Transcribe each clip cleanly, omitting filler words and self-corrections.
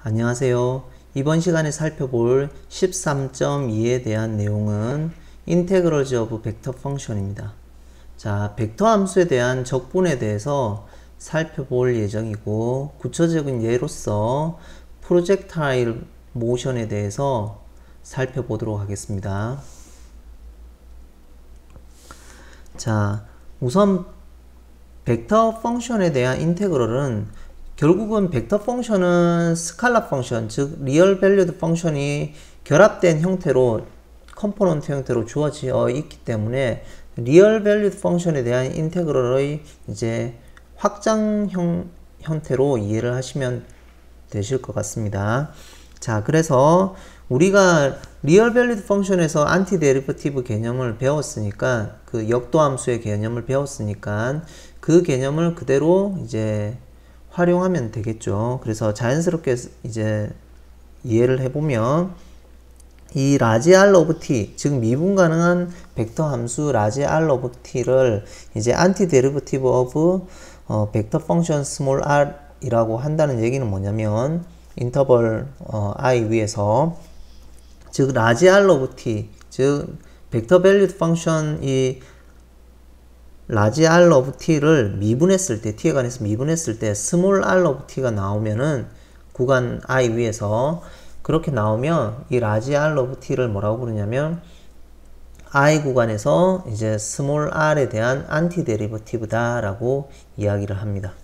안녕하세요. 이번 시간에 살펴볼 13.2에 대한 내용은 Integrals of Vector Function입니다. 자, 벡터 함수에 대한 적분에 대해서 살펴볼 예정이고, 구체적인 예로서 프로젝타일 모션에 대해서 살펴보도록 하겠습니다. 자, 우선 벡터 펑션에 대한 인테그럴은 결국은 벡터 펑션은 스칼라 펑션, 즉 리얼 밸류드 펑션이 결합된 형태로 컴포넌트 형태로 주어져 있기 때문에 리얼 밸류드 펑션에 대한 인테그럴의 이제 확장형 형태로 이해를 하시면 되실 것 같습니다. 자, 그래서 우리가 리얼 밸류드 펑션에서 안티 데리버티브 개념을 배웠으니까, 그 역도 함수의 개념을 배웠으니까 그 개념을 그대로 이제 활용하면 되겠죠. 그래서 자연스럽게 이제 이해를 해보면 이 라지 R 오브 t, 즉 미분 가능한 벡터 함수 라지 R 오브 t를 이제 안티 데리버티브 오브 벡터 펑션 스몰 r 이라고 한다는 얘기는 뭐냐면 인터벌 i 위에서, 즉 라지 R 오브 t, 즉 벡터 밸류드 펑션이 라지 R 오브 t를 미분했을 때, t에 관해서 미분했을 때 스몰 r 오브 t가 나오면은 구간 i 위에서 그렇게 나오면 이 라지 R 오브 t를 뭐라고 부르냐면 i 구간에서 이제 스몰 r에 대한 안티 데리버티브다 라고 이야기를 합니다.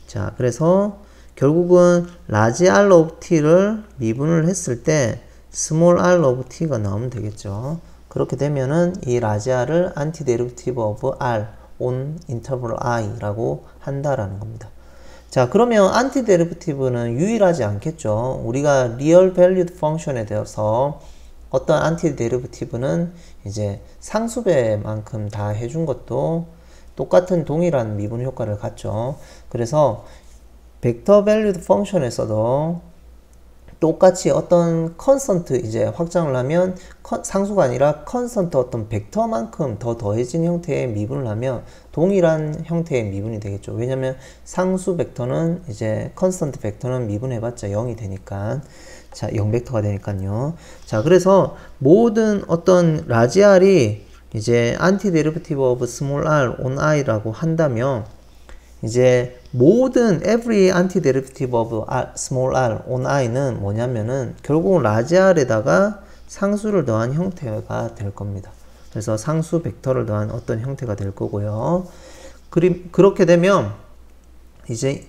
자, 그래서 결국은 라지 R 오브 t를 미분을 했을 때 스몰 r 오브 t가 나오면 되겠죠. 그렇게 되면은 이 라지 r을 안티 데리버티브 오브 r on interval i라고 한다라는 겁니다. 자, 그러면 안티 데리버티브는 유일하지 않겠죠. 우리가 리얼 밸류드 펑션에 대해서 어떤 안티 데리버티브는 이제 상수배만큼 다 해준 것도 똑같은 동일한 미분 효과를 갖죠. 그래서 벡터 밸류드 펑션에서도 똑같이 어떤 컨스턴트 이제 확장을 하면 상수가 아니라 컨스턴트 어떤 벡터만큼 더 더해진 형태의 미분을 하면 동일한 형태의 미분이 되겠죠. 왜냐면 상수 벡터는 이제 컨스턴트 벡터는 미분해봤자 0이 되니까, 자, 0벡터가 되니까요. 자, 그래서 모든 어떤 라지 r이 이제 안티 데리버티브 오브 스몰 r on i라고 한다면 이제 모든 every antiderivative of small r on i는 뭐냐면은 결국은 라지 r에다가 상수를 더한 형태가 될 겁니다. 그래서 상수 벡터를 더한 어떤 형태가 될 거고요. 그렇게 되면 이제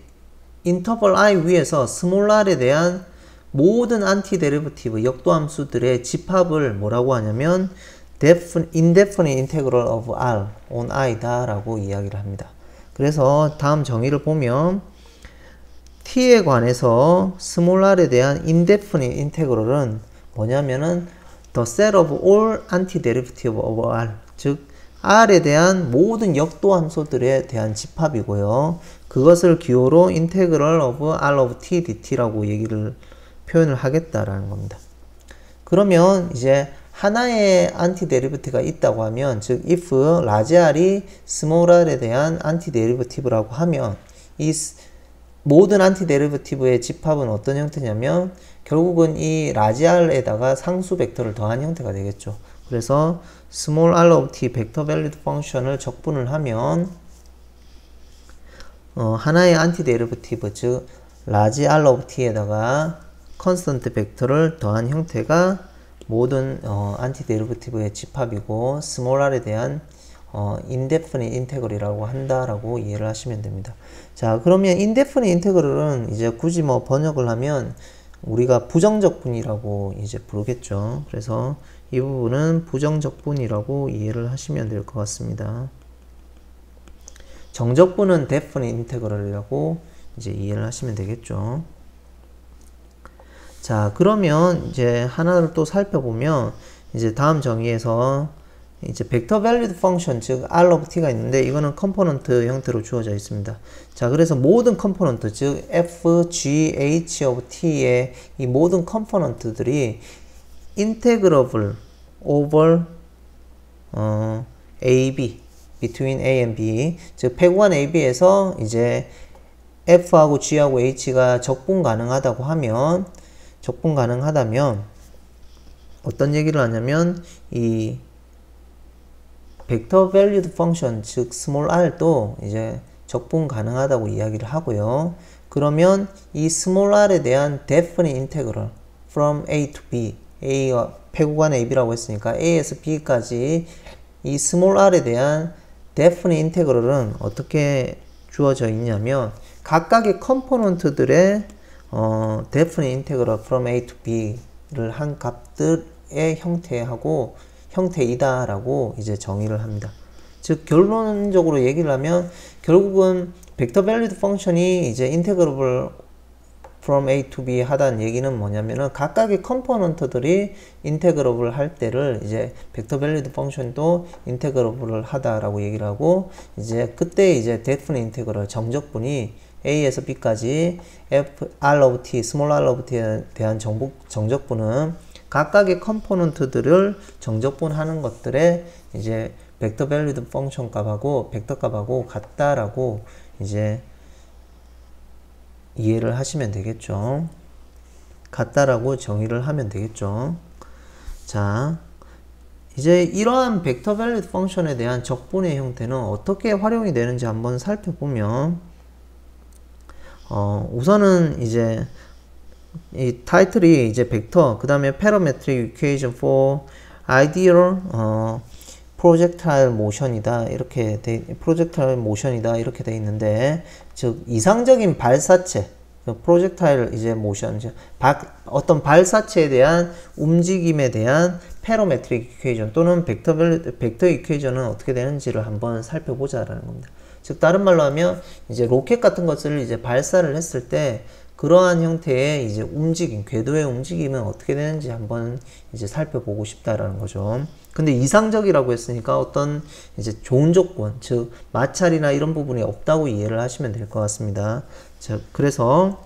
인터벌 i 위에서 small r에 대한 모든 안티데리버티브 역도함수들의 집합을 뭐라고 하냐면 indefinite integral of r on i다 라고 이야기를 합니다. 그래서 다음 정의를 보면 t에 관해서 스몰 r에 대한 indefinite integral은 뭐냐면은 the set of all antiderivative of r, 즉 r에 대한 모든 역도 함수들에 대한 집합이고요. 그것을 기호로 integral of r of t dt라고 표현을 하겠다라는 겁니다. 그러면 이제 하나의 안티 데리버티브가 있다고 하면, 즉 if 라지 r이 스몰 r에 대한 안티 데리버티브라고 하면 이 모든 안티 데리버티브의 집합은 어떤 형태냐면 결국은 이 라지 r에다가 상수 벡터를 더한 형태가 되겠죠. 그래서 스몰 r of t 벡터 밸류드 펑션을 적분을 하면 하나의 안티 데리버티브, 즉 라지 r of t에다가 컨스턴트 벡터를 더한 형태가 모든 안티 데리버티브의 집합이고 스몰 r에 대한 indefinite integral이라고 한다라고 이해를 하시면 됩니다. 자, 그러면 indefinite integral은 이제 굳이 뭐 번역을 하면 우리가 부정적분이라고 이제 부르겠죠. 그래서 이 부분은 부정적분이라고 이해를 하시면 될 것 같습니다. 정적분은 definite integral이라고 이제 이해를 하시면 되겠죠. 자, 그러면 이제 하나를 또 살펴보면 이제 다음 정의에서 이제 벡터 밸류드 펑션, 즉 r of t가 있는데 이거는 컴포넌트 형태로 주어져 있습니다. 자, 그래서 모든 컴포넌트, 즉 f, g, h of t의 이 모든 컴포넌트들이 integrable over a, b, between a and b, 즉 폐구간 a, b에서 이제 F하고 G하고 H가 적분 가능하다면 어떤 얘기를 하냐면 이 벡터 밸류드 펑션 즉 스몰 r도 이제 적분 가능하다고 이야기를 하고요. 그러면 이 스몰 r에 대한 definite integral from A to B, A와 폐구간 AB라고 했으니까 A에서 B까지 이 스몰 r에 대한 definite integral은 어떻게 주어져 있냐면 각각의 컴포넌트들의 definite integral from A to B를 한 값들의 형태이다 라고 이제 정의를 합니다. 즉 결론적으로 얘기를 하면 결국은 벡터 밸리드 펑션이 이제 인테그러블 from A to B 하다는 얘기는 뭐냐면은 각각의 컴포넌트들이 인테그러블 할 때를 이제 벡터 밸리드 펑션도 인테그러블을 하다라고 얘기를 하고 이제 그때 이제 데프니트 인테그럴 정적분이 A에서 B까지 F, R of T, 스몰 r of T에 대한 정적분은 각각의 컴포넌트들을 정적분하는 것들의 이제 벡터 밸리드 펑션 값하고 벡터 값하고 같다라고 이제 이해를 하시면 되겠죠. 같다라고 정의를 하면 되겠죠. 자, 이제 이러한 벡터 밸리드 펑션에 대한 적분의 형태는 어떻게 활용이 되는지 한번 살펴보면 우선은 이제 이 타이틀이 이제 벡터, 그 다음에 parametric equation for ideal projectile motion이다 이렇게 돼 있는데, 즉 이상적인 발사체, 프로젝타일 이제 모션, 어떤 발사체에 대한 움직임에 대한 parametric equation 또는 벡터 이퀘이션은 어떻게 되는지를 한번 살펴보자라는 겁니다. 즉 다른 말로 하면 이제 로켓 같은 것을 이제 발사를 했을 때 그러한 형태의 이제 움직임, 궤도의 움직임은 어떻게 되는지 한번 이제 살펴보고 싶다라는 거죠. 근데 이상적이라고 했으니까 어떤 이제 좋은 조건, 즉 마찰이나 이런 부분이 없다고 이해를 하시면 될 것 같습니다. 자, 그래서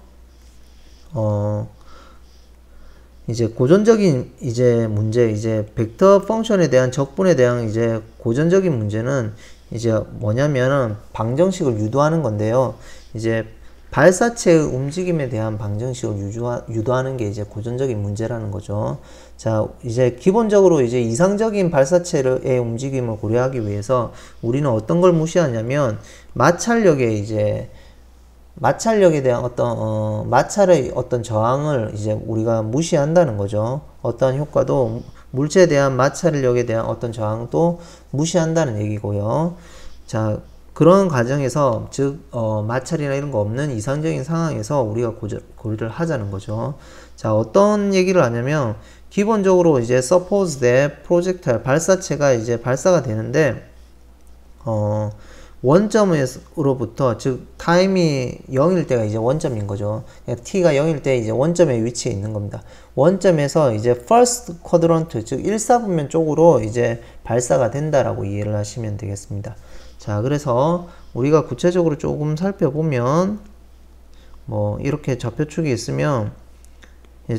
이제 고전적인 이제 문제, 이제 벡터 펑션에 대한 적분에 대한 이제 고전적인 문제는 이제 뭐냐면은 방정식을 유도하는 건데요. 이제 발사체의 움직임에 대한 방정식을 유도하는 게 이제 고전적인 문제라는 거죠. 자, 이제 기본적으로 이제 이상적인 발사체의 움직임을 고려하기 위해서 우리는 어떤 걸 무시하냐면 마찰력에 대한 마찰의 어떤 저항을 이제 우리가 무시한다는 거죠. 어떤 효과도 물체에 대한 마찰력에 대한 어떤 저항도 무시한다는 얘기고요. 자, 그런 과정에서 즉 마찰이나 이런 거 없는 이상적인 상황에서 우리가 고려를 하자는 거죠. 자, 어떤 얘기를 하냐면 기본적으로 이제 suppose that projectile 발사체가 이제 발사가 되는데 원점으로부터 즉 타임이 0일 때가 이제 원점인 거죠. t가 0일 때 이제 원점에 위치해 있는 겁니다. 원점에서 이제 first quadrant 즉 1사분면 쪽으로 이제 발사가 된다라고 이해를 하시면 되겠습니다. 자, 그래서 우리가 구체적으로 조금 살펴보면 뭐 이렇게 좌표축이 있으면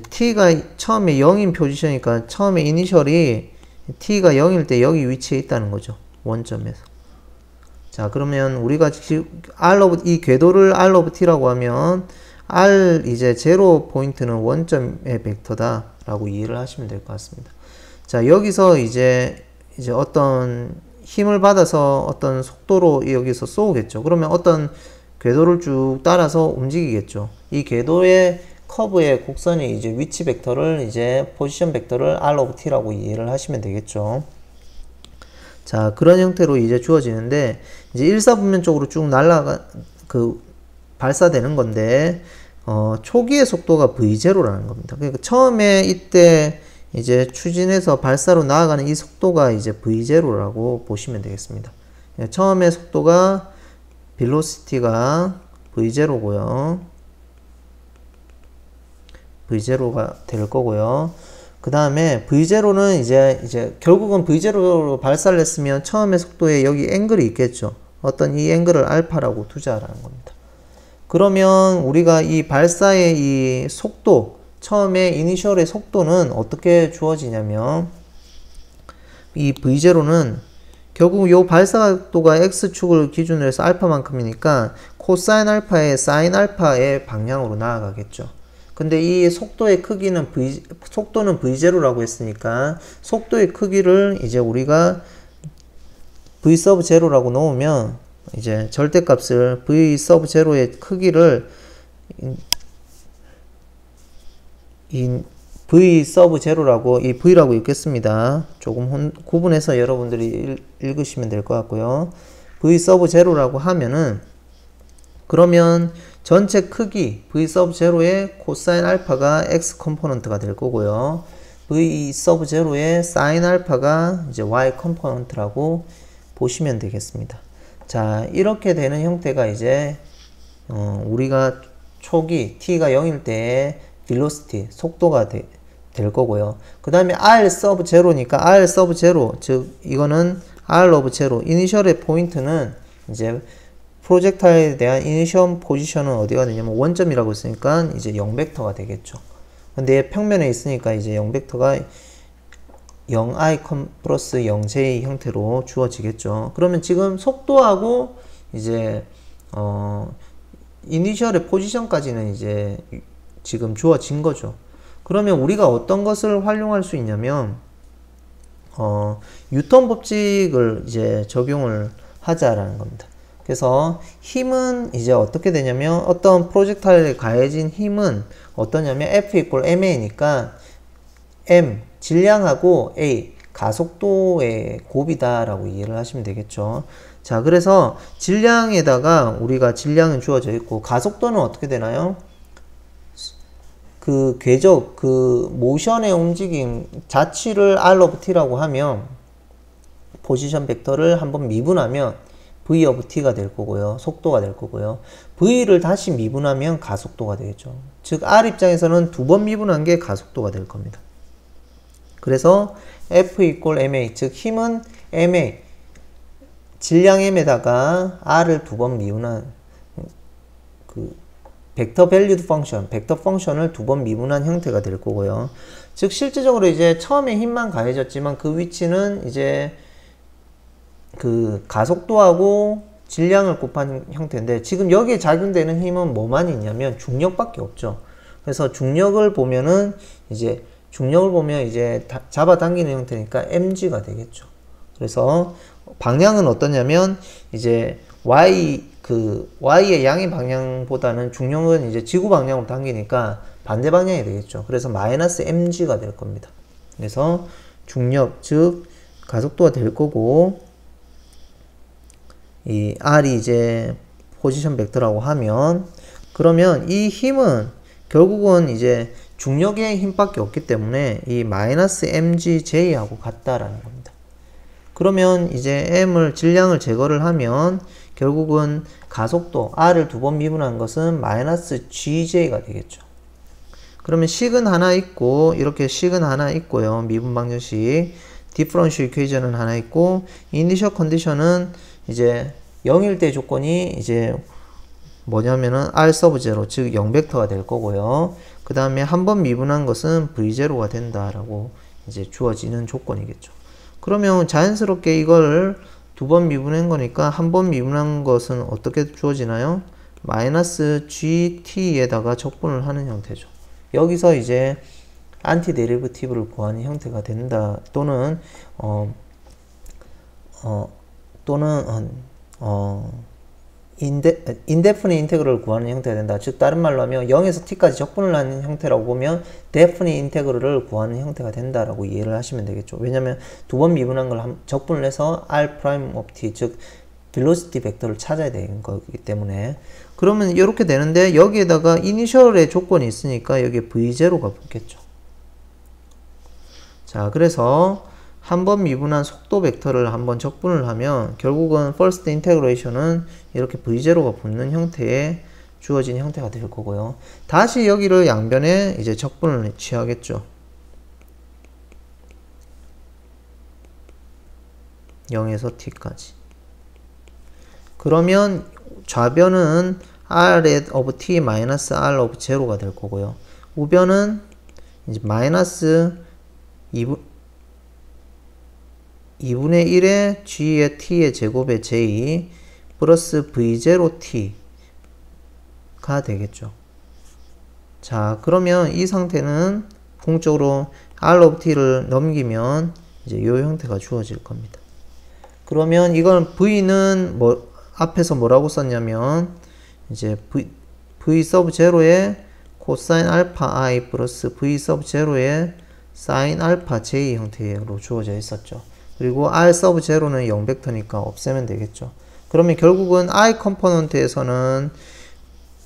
t가 처음에 0인 포지션이니까 처음에 이니셜이 t가 0일 때 여기 위치해 있다는 거죠. 원점에서. 자, 그러면 우리가 지금 이 궤도를 r of t라고 하면 r 이제 제로 포인트는 원점의 벡터다 라고 이해를 하시면 될 것 같습니다. 자, 여기서 이제 어떤 힘을 받아서 어떤 속도로 여기서 쏘겠죠. 그러면 어떤 궤도를 쭉 따라서 움직이겠죠. 이 궤도의 커브의 곡선이 이제 위치 벡터를 이제 포지션 벡터를 r of t라고 이해를 하시면 되겠죠. 자, 그런 형태로 이제 주어지는데 이제 1사분면 쪽으로 쭉 발사되는 건데 초기의 속도가 v0라는 겁니다. 그러니까 처음에 이때 이제 추진해서 발사로 나아가는 이 속도가 이제 v0라고 보시면 되겠습니다. 처음에 속도가 velocity가 v0고요. v0가 될 거고요. 그 다음에 v0는 이제 결국은 v0로 발사를 했으면 처음에 속도에 여기 앵글이 있겠죠. 어떤 이 앵글을 알파라고 두자라는 겁니다. 그러면 우리가 이 발사의 이 속도, 처음에 이니셜의 속도는 어떻게 주어지냐면 이 v0는 결국 요 발사각도가 x축을 기준으로 해서 알파만큼이니까 코사인 알파의 사인 알파의 방향으로 나아가겠죠. 근데 이 속도의 크기는 속도는 v0라고 했으니까 속도의 크기를 이제 우리가 v sub 0라고 놓으면 이제 절대값을 v sub 0의 크기를 v sub 0라고 이 v라고 읽겠습니다. 조금 구분해서 여러분들이 읽으시면 될 것 같고요. v sub 0라고 하면은 그러면 전체 크기 v sub 0의 코사인 알파가 x 컴포넌트가 될 거고요. v sub 0의 사인 알파가 이제 y 컴포넌트라고 보시면 되겠습니다. 자, 이렇게 되는 형태가 이제 우리가 초기 t가 0일 때의 velocity 속도가 될 거고요. 그 다음에 r sub 0니까 r sub 0, 즉 이거는 r of 0, 이니셜의 포인트는 이제 프로젝타일에 대한 이니셜 포지션은 어디가 되냐면 원점이라고 했으니까 이제 0벡터가 되겠죠. 근데 평면에 있으니까 이제 0벡터가 0i 플러스 0j 형태로 주어지겠죠. 그러면 지금 속도하고 이제 이니셜의 포지션까지는 이제 지금 주어진 거죠. 그러면 우리가 어떤 것을 활용할 수 있냐면 뉴턴 법칙을 이제 적용을 하자라는 겁니다. 그래서 힘은 이제 어떻게 되냐면 어떤 프로젝타일에 가해진 힘은 어떠냐면 F equal ma니까 m 질량하고 a 가속도의 곱이다라고 이해를 하시면 되겠죠. 자, 그래서 질량에다가 우리가 질량은 주어져 있고 가속도는 어떻게 되나요? 그 궤적, 그 모션의 움직임 자치를 r of t라고 하면 포지션 벡터를 한번 미분하면 v of t가 될 거고요. 속도가 될 거고요. v를 다시 미분하면 가속도가 되겠죠. 즉 r 입장에서는 두 번 미분한 게 가속도가 될 겁니다. 그래서 F equal ma, 즉 힘은 ma, 질량 m에다가 r을 두 번 미분한 그 벡터 밸류드 펑션, 벡터 펑션을 두 번 미분한 형태가 될 거고요. 즉 실질적으로 이제 처음에 힘만 가해졌지만 그 위치는 이제 그 가속도하고 질량을 곱한 형태인데 지금 여기에 작용되는 힘은 뭐만 있냐면 중력밖에 없죠. 그래서 중력을 보면 이제 잡아당기는 형태니까 mg가 되겠죠. 그래서 방향은 어떠냐면 이제 y의 양의 방향보다는 중력은 이제 지구 방향으로 당기니까 반대 방향이 되겠죠. 그래서 마이너스 mg가 될 겁니다. 그래서 중력, 즉 가속도가 될 거고 이 r이 이제 포지션 벡터라고 하면 그러면 이 힘은 결국은 이제 중력의 힘밖에 없기 때문에 이 마이너스 mgj하고 같다라는 겁니다. 그러면 이제 질량을 제거를 하면 결국은 가속도 r을 두 번 미분한 것은 마이너스 gj가 되겠죠. 그러면 식은 하나 있고 이렇게 식은 하나 있고요. 미분 방정식 디퍼런셜 이퀘이션은 하나 있고 이니셜 컨디션은 이제 0일 때 조건이 이제 뭐냐면은 r sub 0, 즉 0벡터가 될 거고요. 그 다음에 한 번 미분한 것은 v0가 된다라고 이제 주어지는 조건이겠죠. 그러면 자연스럽게 이걸 두 번 미분한 거니까 한 번 미분한 것은 어떻게 주어지나요? 마이너스 gt에다가 적분을 하는 형태죠. 여기서 이제 안티데리버티브를 구하는 형태가 된다. 또는 인데피니트 인테그럴을 구하는 형태가 된다. 즉 다른 말로 하면 0에서 t까지 적분을 하는 형태라고 보면 데피니트 인테그럴을 구하는 형태가 된다라고 이해를 하시면 되겠죠. 왜냐면 두 번 미분한 걸 적분을 해서 r prime of t, 즉 velocity 벡터를 찾아야 되는 거기 때문에 그러면 이렇게 되는데 여기에다가 이니셜의 조건이 있으니까 여기에 v0가 붙겠죠. 자, 그래서 한 번 미분한 속도 벡터를 한번 적분을 하면 결국은 first integration은 이렇게 v0가 붙는 형태의 주어진 형태가 될 거고요. 다시 여기를 양변에 이제 적분을 취하겠죠. 0에서 t까지. 그러면 좌변은 r of t 마이너스 r of 0가 될 거고요. 우변은 이제 마이너스 2분의 1의 g의 t의 제곱의 j 플러스 v0t가 되겠죠. 자, 그러면 이 상태는 궁극적으로 r of t를 넘기면 이제 이 형태가 주어질 겁니다. 그러면 이건 v는 뭐 앞에서 뭐라고 썼냐면 이제 v sub 0의 코사인 알파 i 플러스 v sub 0의 사인 알파 j 형태로 주어져 있었죠. 그리고 r sub 0는 0벡터니까 없애면 되겠죠. 그러면 결국은 i 컴포넌트에서는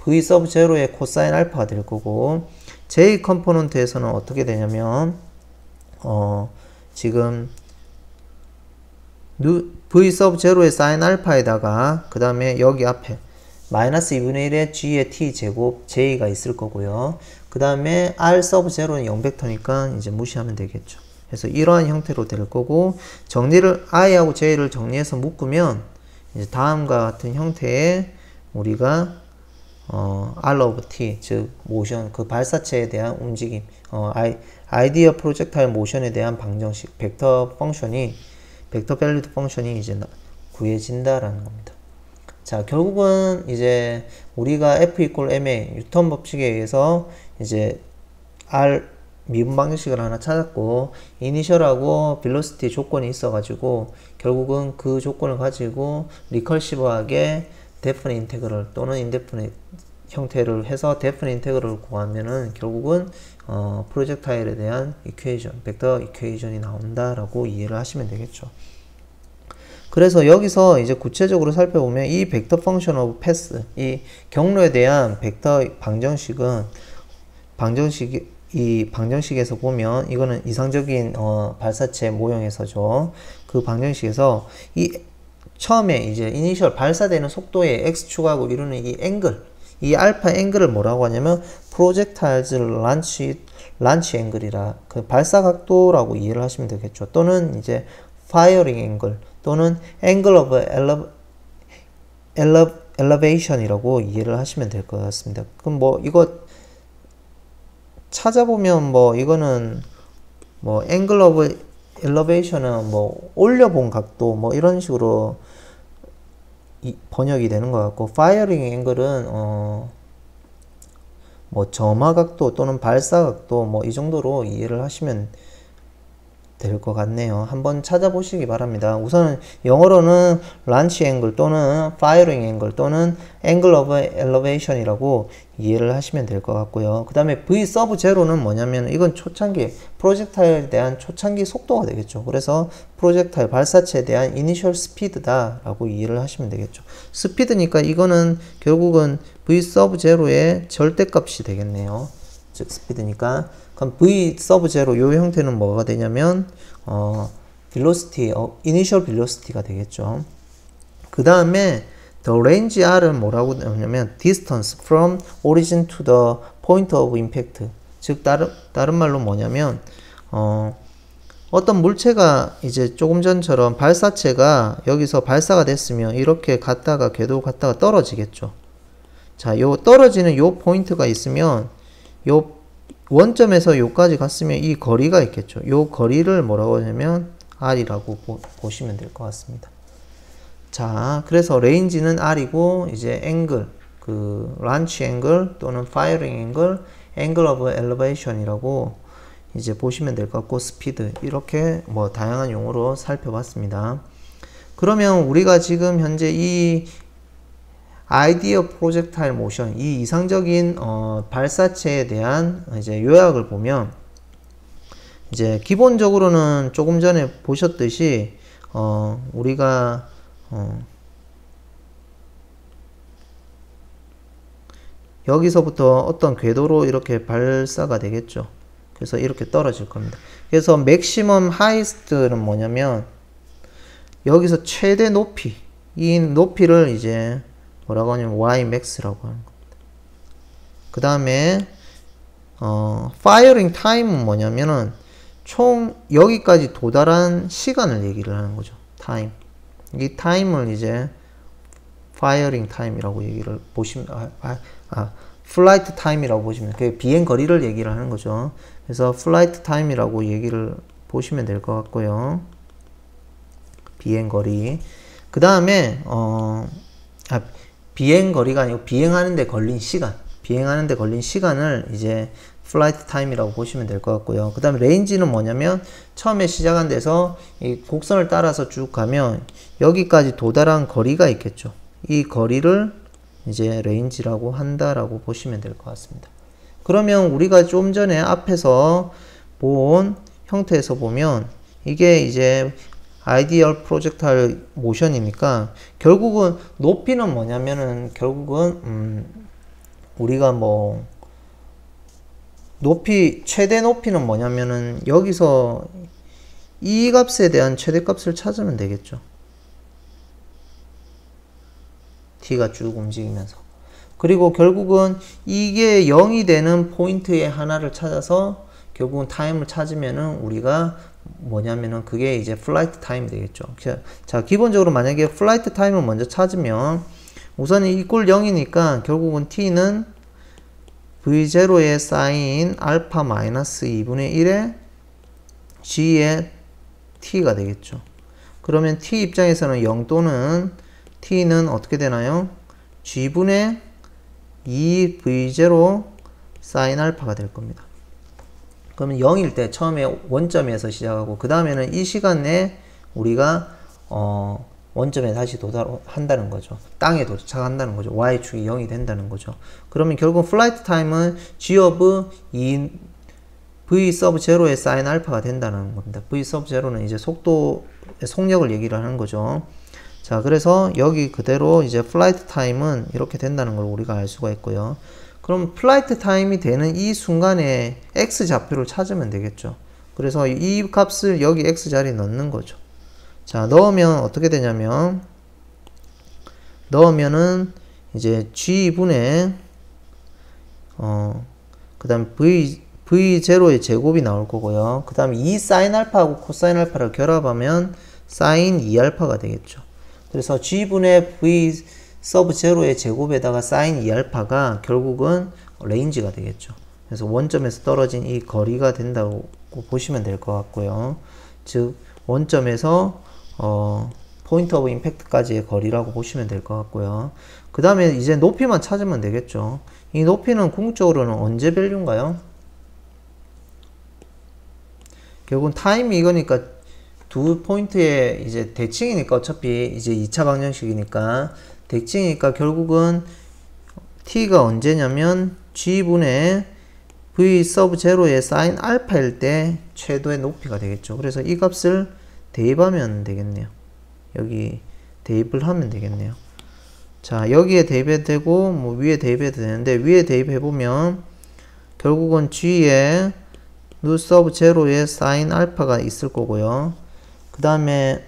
v sub 0의 코사인 알파가 될 거고, j 컴포넌트에서는 어떻게 되냐면 지금 v sub 0의 사인 알파에다가 그 다음에 여기 앞에 마이너스 2분의 1의 g의 t 제곱 j가 있을 거고요. 그 다음에 r sub 0는 0벡터니까 이제 무시하면 되겠죠. 그래서 이러한 형태로 될 거고, 정리를 i하고 j를 정리해서 묶으면 이제 다음과 같은 형태의 우리가 r of t, 즉 모션, 그 발사체에 대한 움직임, 아이디어 프로젝타일 모션에 대한 방정식, 벡터 밸리드 펑션이 이제 구해진다라는 겁니다. 자, 결국은 이제 우리가 F equal MA 뉴턴 법칙에 의해서 이제 R 미분 방정식을 하나 찾았고, 이니셜하고 빌로시티 조건이 있어가지고 결국은 그 조건을 가지고 리컬시브하게 데프니 인테그럴 또는 인데프니 형태를 해서 데프니 인테그럴을 구하면은 결국은 프로젝타일에 대한 이퀘이션, 벡터 이퀘이션이 나온다라고 이해를 하시면 되겠죠. 그래서 여기서 이제 구체적으로 살펴보면 이 벡터 펑션 오브 패스, 이 경로에 대한 벡터 방정식은 이 방정식에서 보면 이거는 이상적인 발사체 모형에서죠. 그 방정식에서 이 처음에 이제 이니셜 발사되는 속도의 x축하고 이루는 이 앵글, 이 알파 앵글을 뭐라고 하냐면 프로젝타일즈 란치 앵글이라, 그 발사 각도라고 이해를 하시면 되겠죠. 또는 이제 파이어링 앵글 또는 앵글 오브 엘리베이션이라고 이해를 하시면 될 것 같습니다. 그럼 뭐 이거 찾아보면 뭐 이거는 뭐 앵글 오브 엘리베이션은 뭐 올려본 각도 뭐 이런 식으로 번역이 되는 것 같고, 파이어링 앵글은 뭐 점화 각도 또는 발사 각도 뭐 이 정도로 이해를 하시면 될 것 같네요. 한번 찾아보시기 바랍니다. 우선 영어로는 란치 앵글 또는 파이어링 앵글 또는 앵글 오브 엘리베이션이라고 이해를 하시면 될 것 같고요. 그 다음에 V 서브 제로는 뭐냐면 이건 초창기 프로젝타일에 대한 초창기 속도가 되겠죠. 그래서 프로젝타일 발사체에 대한 이니셜 스피드다 라고 이해를 하시면 되겠죠. 스피드니까 이거는 결국은 V 서브 제로의 절대값이 되겠네요. 즉 스피드니까. 그럼 V 서브 제로 요 형태는 뭐가 되냐면 velocity, initial velocity가 되겠죠. 그 다음에 the range R은 뭐라고 하냐면 distance from origin to the point of impact. 즉 다른 말로 뭐냐면 어떤 물체가 이제 조금 전처럼 발사체가 여기서 발사가 됐으면 이렇게 갔다가 궤도 갔다가 떨어지겠죠. 자, 요 떨어지는 요 포인트가 있으면 요 원점에서 요까지 갔으면 이 거리가 있겠죠. 요 거리를 뭐라고 하냐면 R이라고 보시면 될 것 같습니다. 자, 그래서 레인지는 R이고, 이제 앵글, 그 란치 앵글 또는 파이어링 앵글, 앵글 오브 엘리베이션이라고 이제 보시면 될 것 같고, 스피드, 이렇게 뭐 다양한 용어로 살펴봤습니다. 그러면 우리가 지금 현재 이 아이디어 프로젝타일 모션, 이 이상적인 발사체에 대한 이제 요약을 보면, 이제 기본적으로는 조금 전에 보셨듯이 우리가 여기서부터 어떤 궤도로 이렇게 발사가 되겠죠. 그래서 이렇게 떨어질 겁니다. 그래서 맥시멈 하이스트는 뭐냐면 여기서 최대 높이, 이 높이를 이제 뭐라고 하냐면 Ymax라고 하는 겁니다. 그 다음에 firing time은 뭐냐면은 총 여기까지 도달한 시간을 얘기를 하는 거죠. time. 이 time을 이제 firing time이라고 얘기를 보시면 flight time이라고 보시면, 그 비행 거리를 얘기를 하는 거죠. 그래서 flight time이라고 얘기를 보시면 될 것 같고요. 비행거리. 그 다음에 비행거리가 아니고 비행하는데 걸린 시간. 비행하는데 걸린 시간을 이제 플라이트 타임이라고 보시면 될 것 같고요. 그 다음에 레인지는 뭐냐면 처음에 시작한 데서 이 곡선을 따라서 쭉 가면 여기까지 도달한 거리가 있겠죠. 이 거리를 이제 레인지라고 한다라고 보시면 될 것 같습니다. 그러면 우리가 좀 전에 앞에서 본 형태에서 보면 이게 이제 아이디얼 프로젝타일 모션이니까 결국은 높이는 뭐냐면은 결국은 우리가 뭐 높이 최대 높이는 뭐냐면은 여기서 이 값에 대한 최대값을 찾으면 되겠죠. t가 쭉 움직이면서. 그리고 결국은 이게 0이 되는 포인트의 하나를 찾아서 결국은 타임을 찾으면은 우리가 뭐냐면은 그게 이제 플라이트 타임이 되겠죠. 자, 기본적으로 만약에 플라이트 타임을 먼저 찾으면 우선 이꼴 0이니까 결국은 t는 v0의 사인 알파 마이너스 2분의 1의 g의 t가 되겠죠. 그러면 t 입장에서는 0 또는 t는 어떻게 되나요? g분의 2v0 사인 알파가 될 겁니다. 그러면 0일 때 처음에 원점에서 시작하고 그 다음에는 이 시간 내에 우리가 원점에 다시 도달한다는 거죠. 땅에 도착한다는 거죠. y축이 0이 된다는 거죠. 그러면 결국 플라이트 타임은 g of 2 v sub 0의 sin 알파가 된다는 겁니다. v sub 0는 이제 속력을 얘기를 하는 거죠. 자, 그래서 여기 그대로 이제 플라이트 타임은 이렇게 된다는 걸 우리가 알 수가 있고요. 그럼 플라이트 타임이 되는 이 순간에 x 좌표를 찾으면 되겠죠. 그래서 이 값을 여기 x 자리에 넣는 거죠. 자, 넣으면 어떻게 되냐면 넣으면은 이제 g분의 그 다음 v0의 제곱이 나올 거고요. 그 다음에 이 sin 알파하고 코사인 알파를 결합하면 sin 2알파가 되겠죠. 그래서 g분의 v sub 0의 제곱에다가 sin 2알파가 결국은 레인지가 되겠죠. 그래서 원점에서 떨어진 이 거리가 된다고 보시면 될 것 같고요. 즉 원점에서 포인트 오브 임팩트까지의 거리라고 보시면 될 것 같고요. 그 다음에 이제 높이만 찾으면 되겠죠. 이 높이는 궁극적으로는 언제 밸류인가요? 결국은 타임이 이거니까 두 포인트의 이제 대칭이니까 어차피 이제 2차 방정식이니까 대칭이니까 결국은 t가 언제냐면 g분의 v sub 0의 sin 알파일 때 최대의 높이가 되겠죠. 그래서 이 값을 대입하면 되겠네요. 여기 대입을 하면 되겠네요. 자, 여기에 대입해도 되고 뭐 위에 대입해도 되는데 위에 대입해보면 결국은 g에 nu sub 0의 sin 알파가 있을 거고요. 그 다음에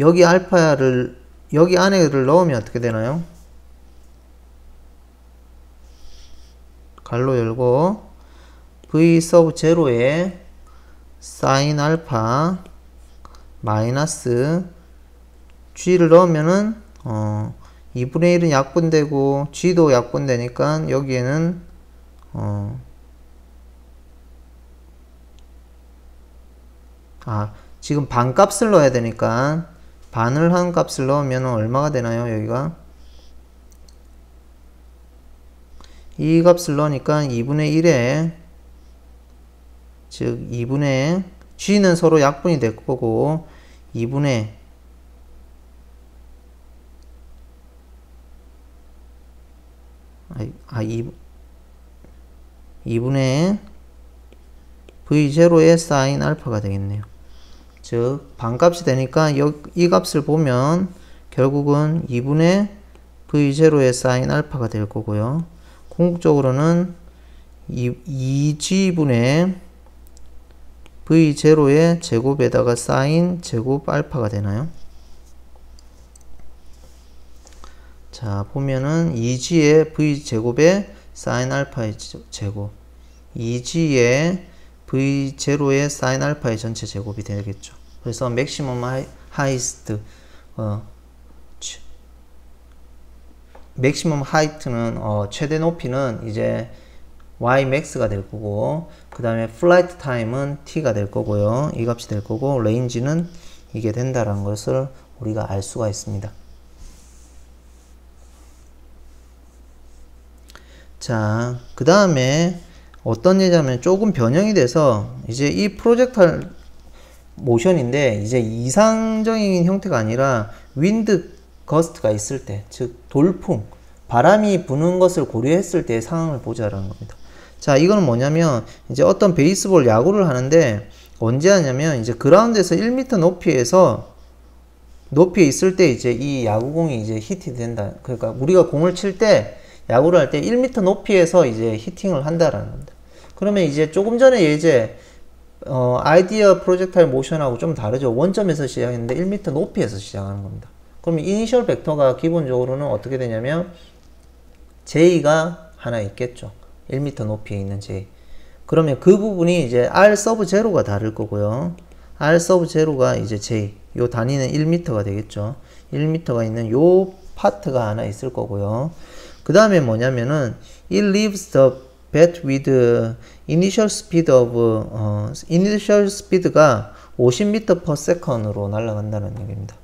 여기 알파를 여기 안에를 넣으면 어떻게 되나요? 갈로 열고 v sub 0의 sin 알파 마이너스 g를 넣으면은 2분의 1은 약분되고 g도 약분되니까 여기에는 지금 반값을 넣어야 되니까 반을 한 값을 넣으면 얼마가 되나요? 여기가 이 값을 넣으니까 2분의 1에 즉 2분의 g는 서로 약분이 될 거고 2분의 2분의 v0의 sin 알파가 되겠네요. 즉 반값이 되니까 이 값을 보면 결국은 2분의 v0의 sin 알파가 될 거고요. 궁극적으로는 2g분의 v0의 제곱에다가 sin 제곱 알파가 되나요? 자, 보면은 2g의 v제곱의 sin 알파의 제곱 2g의 v0의 sin 알파의 전체 제곱이 되겠죠. 그래서 maximum highest maximum height는 최대 높이는 이제 ymax가 될 거고 그 다음에 flight time은 t가 될 거고요. 이 값이 될 거고 range는 이게 된다는 것을 우리가 알 수가 있습니다. 자, 그 다음에 어떤 예냐면 조금 변형이 돼서 이제 이 프로젝탈 모션인데 이제 이상적인 형태가 아니라 윈드 거스트가 있을 때, 즉 돌풍, 바람이 부는 것을 고려했을 때의 상황을 보자라는 겁니다. 자, 이거는 뭐냐면 이제 어떤 베이스볼 야구를 하는데 언제 하냐면 이제 그라운드에서 1m 높이에 있을 때 이제 이 야구공이 이제 히트 된다. 그러니까 우리가 공을 칠 때 야구를 할 때 1m 높이에서 이제 히팅을 한다라는 겁니다. 그러면 이제 조금 전에 예제 아이디어 프로젝타일 모션하고 좀 다르죠. 원점에서 시작했는데 1m 높이에서 시작하는 겁니다. 그러면 이니셜 벡터가 기본적으로는 어떻게 되냐면 J가 하나 있겠죠. 1m 높이에 있는 J. 그러면 그 부분이 이제 R 서브 제로가 다를 거고요. R 서브 제로가 이제 J. 요 단위는 1m가 되겠죠. 1m가 있는 요 파트가 하나 있을 거고요. 그 다음에 뭐냐면은 it leaves the bat with initial speed of initial speed가 50m per second으로 날아간다는 얘기입니다.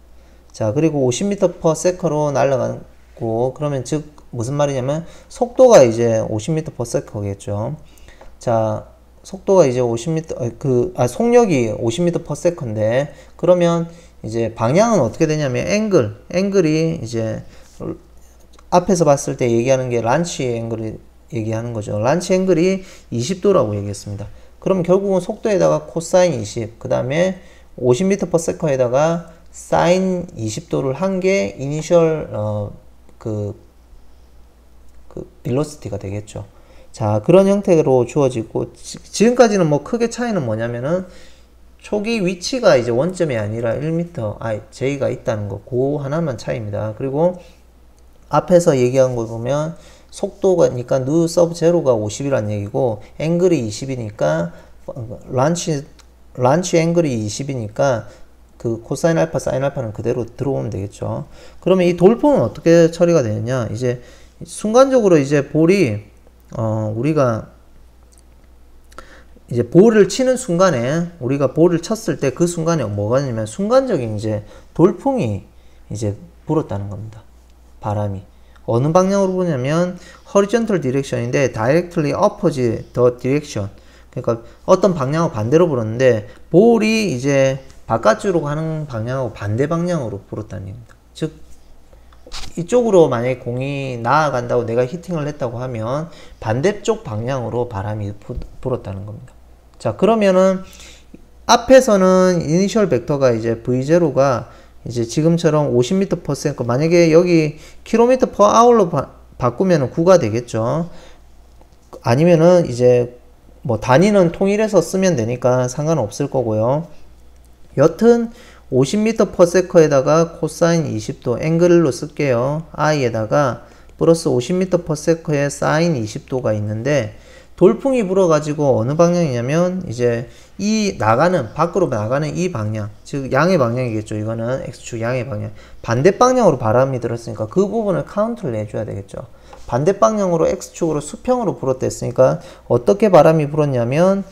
자, 그리고 50m per second로 날아가고 그러면 즉 무슨 말이냐면 속도가 이제 50m per second겠죠. 자, 속도가 이제 50m 속력이 50m per second인데 그러면 이제 방향은 어떻게 되냐면 앵글이 이제 앞에서 봤을 때 얘기하는 게 란치 앵글을 얘기하는 거죠. 란치 앵글이 20도라고 얘기했습니다. 그럼 결국은 속도에다가 코사인 20, 그 다음에 50m per second에다가 사인 20도를 한 게 이니셜 velocity가 되겠죠. 자, 그런 형태로 주어지고 지금까지는 뭐 크게 차이는 뭐냐면은 초기 위치가 이제 원점이 아니라 1m J가 있다는 거, 그 하나만 차이입니다. 그리고 앞에서 얘기한 거 보면 속도가니까 누 서브 제로가 50이란 얘기고 앵글이 20이니까 란치 앵글이 20이니까 그 코사인 알파, 사인 알파는 그대로 들어오면 되겠죠. 그러면 이 돌풍은 어떻게 처리가 되느냐? 이제 순간적으로 이제 볼이 우리가 이제 볼을 치는 순간에 우리가 볼을 쳤을 때 그 순간에 뭐가 있냐면 순간적인 이제 돌풍이 이제 불었다는 겁니다. 바람이 어느 방향으로 부냐면 horizontal direction인데 directly opposite the direction. 그러니까 어떤 방향하고 반대로 불었는데 볼이 이제 바깥쪽으로 가는 방향하고 반대 방향으로 불었다는 얘기입니다. 즉 이쪽으로 만약에 공이 나아간다고 내가 히팅을 했다고 하면 반대쪽 방향으로 바람이 불었다는 겁니다. 자, 그러면은 앞에서는 이니셜 벡터가 이제 V0가 이제 지금처럼 50m per second, 만약에 여기 km per hour로 바꾸면 9가 되겠죠. 아니면은 이제 뭐 단위는 통일해서 쓰면 되니까 상관없을 거고요. 여튼 50m per second에다가 코사인 20도 앵글로 쓸게요. i에다가 플러스 50m per second에 사인 20도가 있는데 돌풍이 불어가지고 어느 방향이냐면 이제 이 밖으로 나가는 이 방향, 즉 양의 방향이겠죠. 이거는 X축 양의 방향. 반대 방향으로 바람이 들었으니까 그 부분을 카운트를 내줘야 되겠죠. 반대 방향으로 X축으로 수평으로 불었다 했으니까 어떻게 바람이 불었냐면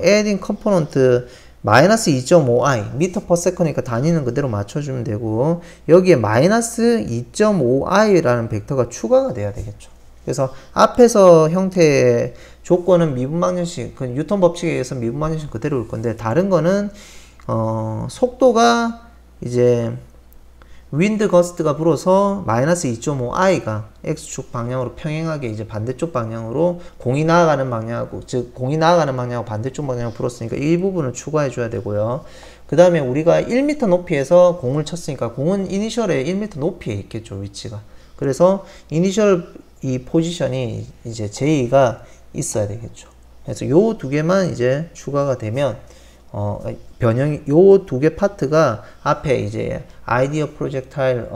adding component 마이너스 2.5i 미터 퍼 세컨이니까 단위는 그대로 맞춰주면 되고 여기에 마이너스 2.5i라는 벡터가 추가가 돼야 되겠죠. 그래서 앞에서 형태의 조건은 미분방정식, 그 뉴턴 법칙에 의해서 미분방정식 그대로 올 건데 다른 거는 속도가 이제 윈드 거스트가 불어서 마이너스 2.5i가 x축 방향으로 평행하게 이제 반대쪽 방향으로 공이 나아가는 방향하고, 즉 공이 나아가는 방향하고 반대쪽 방향으로 불었으니까 이 부분을 추가해 줘야 되고요. 그 다음에 우리가 1m 높이에서 공을 쳤으니까 공은 이니셜에 1m 높이에 있겠죠, 위치가. 그래서 이니셜 이 포지션이 이제 J가 있어야 되겠죠. 그래서 요 두 개만 이제 추가가 되면 변형이 요 두 개 파트가 앞에 이제 아이디어 프로젝타일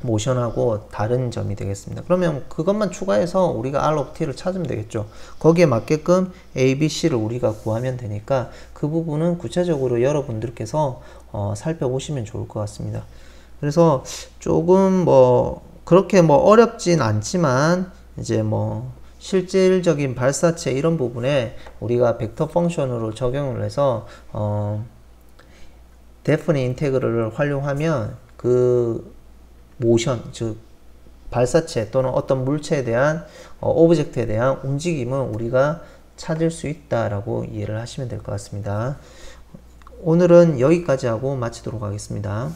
모션하고 다른 점이 되겠습니다. 그러면 그것만 추가해서 우리가 R of T를 찾으면 되겠죠. 거기에 맞게끔 A, B, C를 우리가 구하면 되니까 그 부분은 구체적으로 여러분들께서 살펴보시면 좋을 것 같습니다. 그래서 조금 뭐 그렇게 뭐 어렵진 않지만 이제 뭐 실질적인 발사체 이런 부분에 우리가 벡터 펑션으로 적용을 해서 데프니 인테그럴을 활용하면 그 모션, 즉 발사체 또는 어떤 물체에 대한 오브젝트에 대한 움직임을 우리가 찾을 수 있다라고 이해를 하시면 될 것 같습니다. 오늘은 여기까지 하고 마치도록 하겠습니다.